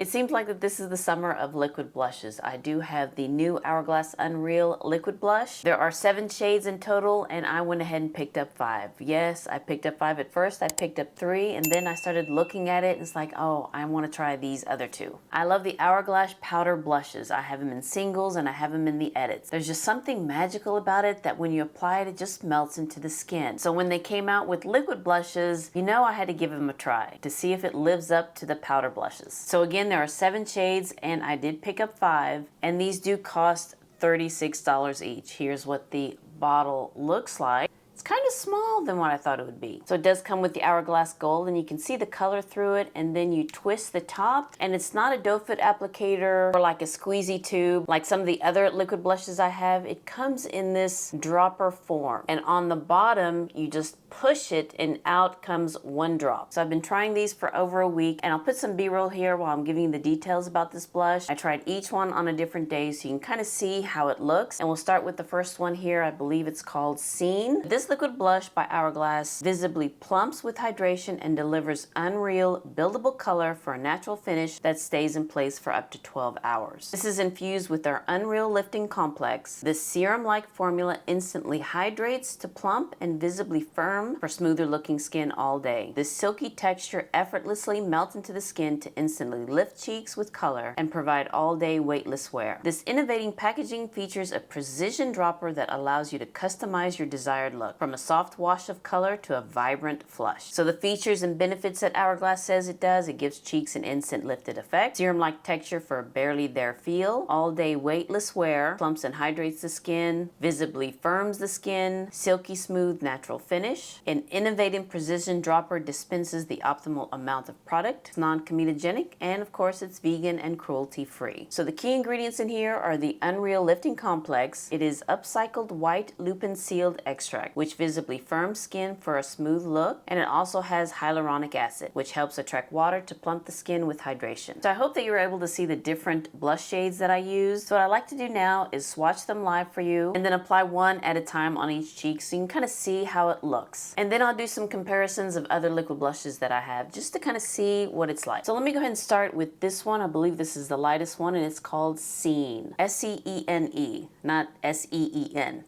It seems like that this is the summer of liquid blushes. I do have the new Hourglass Unreal Liquid Blush. There are 7 shades in total, and I went ahead and picked up 5. Yes, I picked up 5 at first. I picked up 3, and then I started looking at it, and it's like, oh, I want to try these other 2. I love the Hourglass powder blushes. I have them in singles, and I have them in the edits. There's just something magical about it that when you apply it, it just melts into the skin. So when they came out with liquid blushes, you know I had to give them a try to see if it lives up to the powder blushes. So again, there are 7 shades, and I did pick up 5, and these do cost $36 each. Here's what the bottle looks like. It's kind of small than what I thought it would be. So it does come with the Hourglass Gold, and you can see the color through it, and then you twist the top, and it's not a doe foot applicator or like a squeezy tube like some of the other liquid blushes I have. It comes in this dropper form, and on the bottom you just push it and out comes 1 drop. So I've been trying these for over a week, and I'll put some b-roll here while I'm giving you the details about this blush. I tried each one on a different day so you can kind of see how it looks, and we'll start with the first one here. I believe it's called Scene. This liquid blush by Hourglass visibly plumps with hydration and delivers unreal buildable color for a natural finish that stays in place for up to 12 hours. This is infused with our Unreal Lifting Complex. This serum-like formula instantly hydrates to plump and visibly firm for smoother looking skin all day. This silky texture effortlessly melts into the skin to instantly lift cheeks with color and provide all day weightless wear. This innovating packaging features a precision dropper that allows you to customize your desired look, from a soft wash of color to a vibrant flush. So the features and benefits that Hourglass says it does: it gives cheeks an instant lifted effect, serum-like texture for a barely there feel, all day weightless wear, plumps and hydrates the skin, visibly firms the skin, silky smooth natural finish. An innovative precision dropper dispenses the optimal amount of product. It's non-comedogenic, and of course it's vegan and cruelty-free. So the key ingredients in here are the Unreal Lifting Complex. It is upcycled white lupin sealed extract, which visibly firms skin for a smooth look, and it also has hyaluronic acid, which helps attract water to plump the skin with hydration. So I hope that you were able to see the different blush shades that I use. So what I like to do now is swatch them live for you, and then apply one at a time on each cheek so you can kind of see how it looks. And then I'll do some comparisons of other liquid blushes that I have just to kind of see what it's like. So let me go ahead and start with this one. I believe this is the lightest one, and it's called Scene. S-C-E-N-E, not S-E-E-N.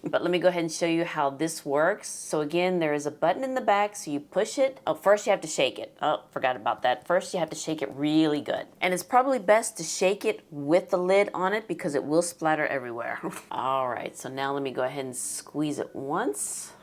But let me go ahead and show you how this works. So again, there is a button in the back, so you push it. Oh, first you have to shake it. Oh, forgot about that. First you have to shake it really good. And it's probably best to shake it with the lid on it because it will splatter everywhere. All right, so now let me go ahead and squeeze it once,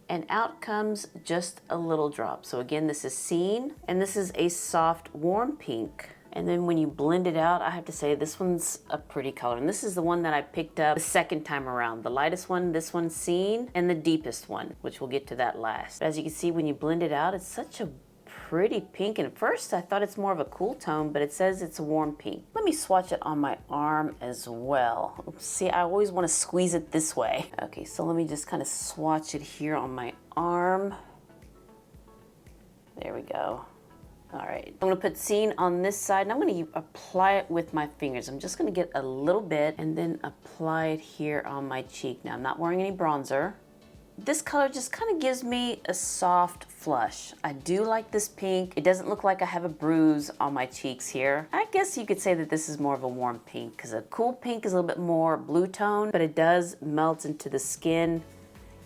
and out comes just a little drop. So again, this is Scene, and this is a soft warm pink. And then when you blend it out, I have to say this one's a pretty color. And this is the one that I picked up the second time around. The lightest one, this one, Scene, and the deepest one, which we'll get to that last. But as you can see, when you blend it out, it's such a pretty pink. And at first I thought it's more of a cool tone, but it says it's a warm pink. Let me swatch it on my arm as well. See, I always want to squeeze it this way. Okay, so let me just kind of swatch it here on my arm. There we go. All right, I'm gonna put Scene on this side, and I'm gonna apply it with my fingers. I'm just gonna get a little bit and then apply it here on my cheek. Now, I'm not wearing any bronzer. This color just kind of gives me a soft flush. I do like this pink. It doesn't look like I have a bruise on my cheeks here. I guess you could say that this is more of a warm pink, because a cool pink is a little bit more blue tone, but it does melt into the skin.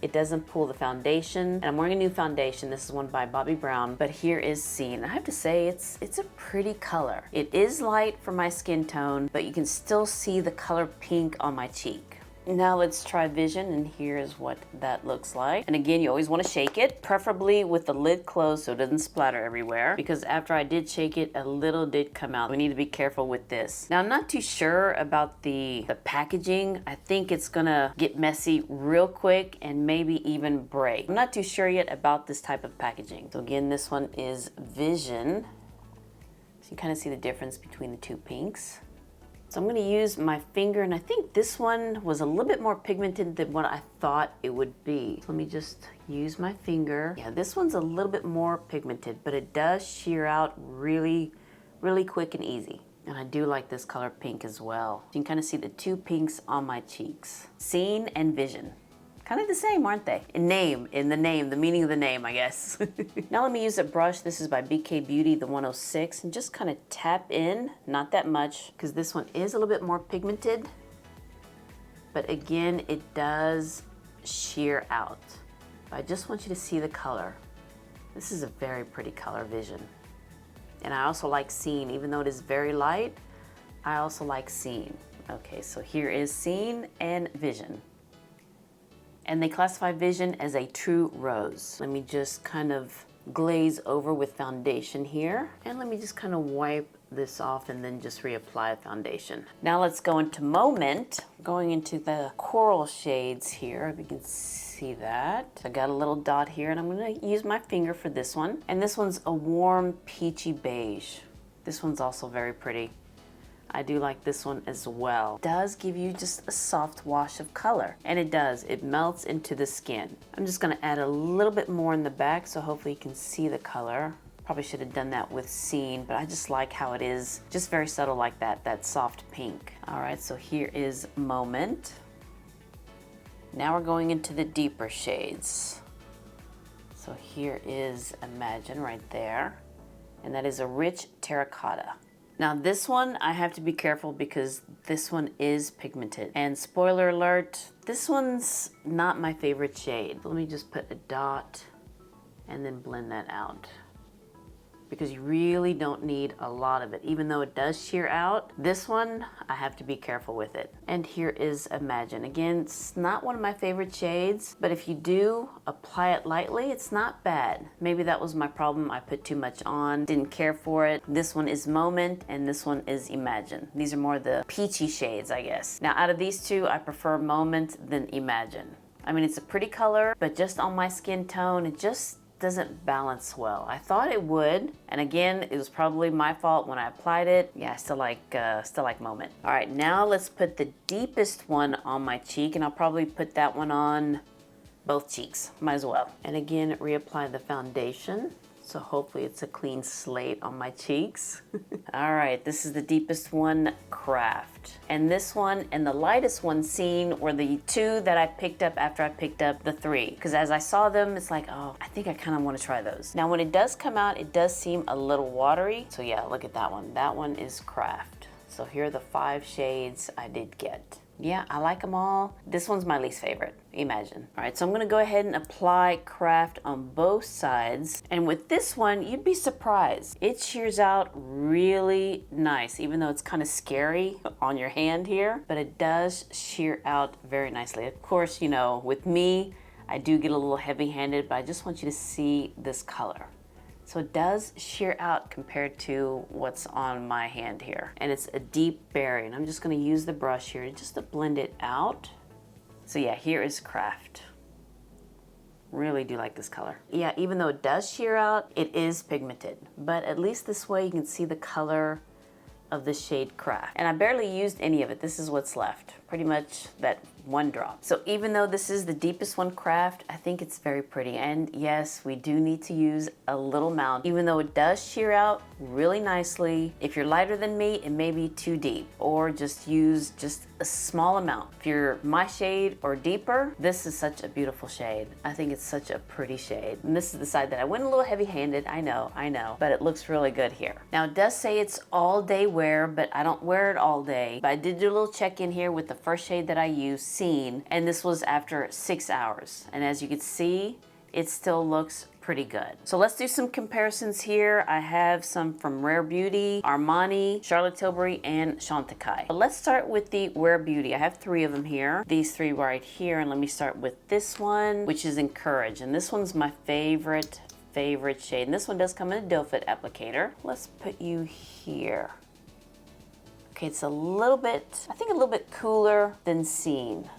It doesn't pull the foundation. And I'm wearing a new foundation. This is one by Bobbi Brown, but here is Scene. I have to say it's a pretty color. It is light for my skin tone, but you can still see the color pink on my cheek. Now let's try Vision, and here's what that looks like. And again, you always want to shake it, preferably with the lid closed so it doesn't splatter everywhere, because after I did shake it, a little did come out. We need to be careful with this. Now, I'm not too sure about the packaging. I think it's gonna get messy real quick and maybe even break. I'm not too sure yet about this type of packaging. So again, this one is Vision. So you kind of see the difference between the 2 pinks. So I'm going to use my finger, and I think this one was a little bit more pigmented than what I thought it would be. So let me just use my finger. Yeah, this one's a little bit more pigmented, but it does sheer out really, really quick and easy. And I do like this color pink as well. You can kind of see the 2 pinks on my cheeks. Scene and Vision. Kind of the same, aren't they? In the name, the meaning of the name, I guess. Now let me use a brush. This is by BK Beauty, the 106, and just kind of tap in, not that much, because this one is a little bit more pigmented. But again, it does sheer out. But I just want you to see the color. This is a very pretty color vision. And I also like Scene, even though it is very light, I also like Scene. Okay, so here is Scene and Vision. And they classify Vision as a true rose. Let me just kind of glaze over with foundation here. And let me just kind of wipe this off and then just reapply foundation. Now let's go into Moment. Going into the coral shades here, if you can see that. I got a little dot here and I'm gonna use my finger for this one. And this one's a warm peachy beige. This one's also very pretty. I do like this one as well. It does give you just a soft wash of color. And it does, it melts into the skin. I'm just gonna add a little bit more in the back so hopefully you can see the color. Probably should have done that with Scene, but I just like how it is, just very subtle like that soft pink. All right, so here is Moment. Now we're going into the deeper shades. So here is Imagine right there. And that is a rich terracotta. Now this one, I have to be careful because this one is pigmented. And spoiler alert, this one's not my favorite shade. Let me just put a dot and then blend that out. Because you really don't need a lot of it. Even though it does sheer out, this one, I have to be careful with it. And here is Imagine. Again, it's not one of my favorite shades, but if you do apply it lightly, it's not bad. Maybe that was my problem. I put too much on, didn't care for it. This one is Moment, and this one is Imagine. These are more the peachy shades, I guess. Now, out of these two, I prefer Moment than Imagine. I mean, it's a pretty color, but just on my skin tone, it just doesn't balance well. I thought it would, and again, it was probably my fault when I applied it. Yeah, I still like Moment. All right, now let's put the deepest one on my cheek, and I'll probably put that one on both cheeks, might as well. And again, reapply the foundation. So hopefully it's a clean slate on my cheeks. All right, this is the deepest one, Craft. And this one and the lightest one, Scene, were the two that I picked up after I picked up the three. Because as I saw them, it's like, oh, I think I kind of want to try those. Now when it does come out, it does seem a little watery. So yeah, look at that one. That one is Craft. So here are the 5 shades I did get. Yeah, I like them all. This one's my least favorite, Imagine. All right, so I'm gonna go ahead and apply Craft on both sides. And with this one, you'd be surprised. It shears out really nice, even though it's kind of scary on your hand here, but it does shear out very nicely. Of course, you know, with me, I do get a little heavy-handed, but I just want you to see this color. So it does sheer out compared to what's on my hand here. And it's a deep berry. And I'm just gonna use the brush here just to blend it out. So yeah, here is Craft. Really do like this color. Yeah, even though it does sheer out, it is pigmented. But at least this way you can see the color of the shade Craft. And I barely used any of it. This is what's left. Pretty much that one drop. So even though this is the deepest one, Craft, I think it's very pretty. And yes, we do need to use a little amount, even though it does sheer out really nicely. If you're lighter than me, it may be too deep, or just use just a small amount. If you're my shade or deeper, this is such a beautiful shade. I think it's such a pretty shade. And this is the side that I went a little heavy-handed, I know, but it looks really good here. Now it does say it's all day wear, but I don't wear it all day. But I did do a little check-in here with the first shade that I used, Scene, and this was after 6 hours. And as you can see, it still looks pretty good. So let's do some comparisons here. I have some from Rare Beauty, Armani, Charlotte Tilbury, and Chantecaille. But let's start with the Rare Beauty. I have 3 of them here. These 3 right here, and let me start with this one, which is Encourage. And this one's my favorite shade. And this one does come in a doe foot applicator. Let's put you here. Okay, it's a little bit, I think a little bit cooler than Scene.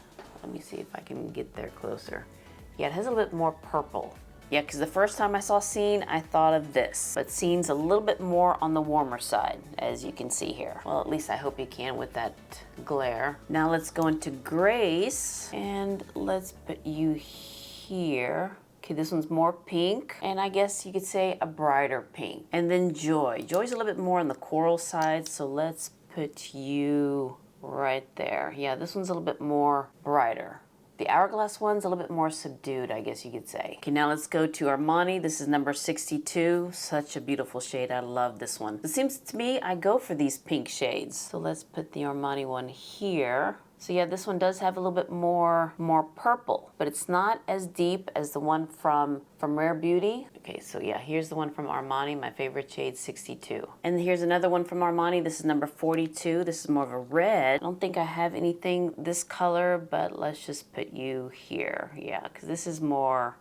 Let me see if I can get there closer. Yeah, it has a little bit more purple. Yeah, because the first time I saw Scene, I thought of this. But Scene's a little bit more on the warmer side, as you can see here. Well, at least I hope you can with that glare. Now let's go into Grace, and let's put you here. Okay, this one's more pink, and I guess you could say a brighter pink. And then Joy. Joy's a little bit more on the coral side, so let's put you right there. Yeah, this one's a little bit more brighter. The Hourglass one's a little bit more subdued, I guess you could say. Okay, now let's go to Armani. This is number 62. Such a beautiful shade. I love this one. It seems to me I go for these pink shades. So let's put the Armani one here. So yeah, this one does have a little bit more purple, but it's not as deep as the one from Rare Beauty. Okay, so yeah, here's the one from Armani, my favorite shade, 62. And here's another one from Armani. This is number 42. This is more of a red. I don't think I have anything this color, but let's just put you here. Yeah, because this is more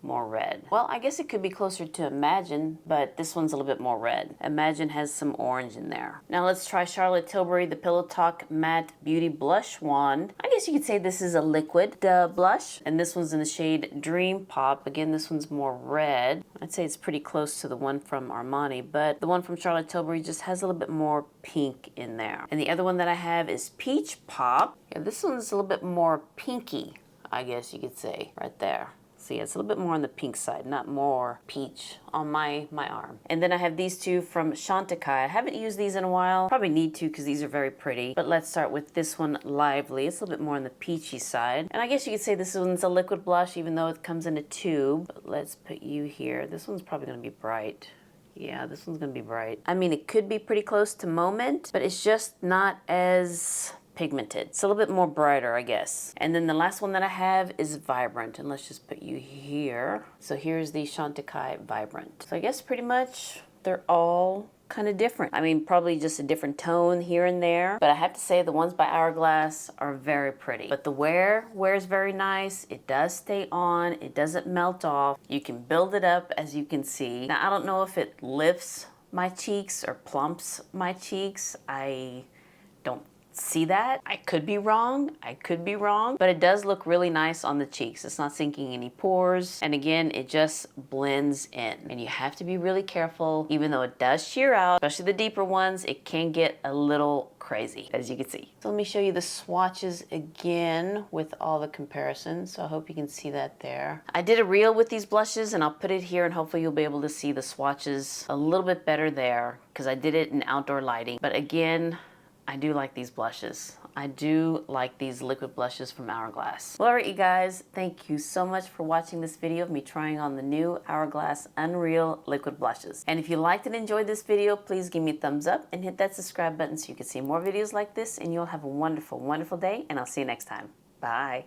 red. Well, I guess it could be closer to Imagine, but this one's a little bit more red. Imagine has some orange in there. Now let's try Charlotte Tilbury, the Pillow Talk Matte Beauty Blush Wand. I guess you could say this is a liquid blush, and this one's in the shade Dream Pop. Again, this one's more red. I'd say it's pretty close to the one from Armani, but the one from Charlotte Tilbury just has a little bit more pink in there. And the other one that I have is Peach Pop. Yeah, this one's a little bit more pinky, I guess you could say, right there. So yeah, it's a little bit more on the pink side, not more peach on my arm. And then I have these two from Chantecaille. I haven't used these in a while. Probably need to because these are very pretty. But let's start with this one, Lively. It's a little bit more on the peachy side. And I guess you could say this one's a liquid blush even though it comes in a tube. But let's put you here. This one's probably going to be bright. Yeah, this one's going to be bright. I mean, it could be pretty close to Moment, but it's just not as pigmented. It's a little bit more brighter, I guess. And then the last one that I have is Vibrant, and let's just put you here. So here's the Chantecaille Vibrant. So I guess pretty much they're all kind of different. I mean, probably just a different tone here and there, but I have to say the ones by Hourglass are very pretty. But the wears very nice. It does stay on. It doesn't melt off. You can build it up, as you can see. Now, I don't know if it lifts my cheeks or plumps my cheeks. I don't see that. I could be wrong, but it does look really nice on the cheeks. It's not sinking any pores, and again, it just blends in. And you have to be really careful. Even though it does sheer out, especially the deeper ones, it can get a little crazy, as you can see. So let me show you the swatches again with all the comparisons. So I hope you can see that there. I did a reel with these blushes, and I'll put it here, and hopefully you'll be able to see the swatches a little bit better there because I did it in outdoor lighting. But again, I do like these blushes. I do like these liquid blushes from Hourglass. Well, all right, you guys, thank you so much for watching this video of me trying on the new Hourglass Unreal Liquid Blushes. And if you liked and enjoyed this video, please give me a thumbs up and hit that subscribe button so you can see more videos like this, and you'll have a wonderful, wonderful day, and I'll see you next time. Bye.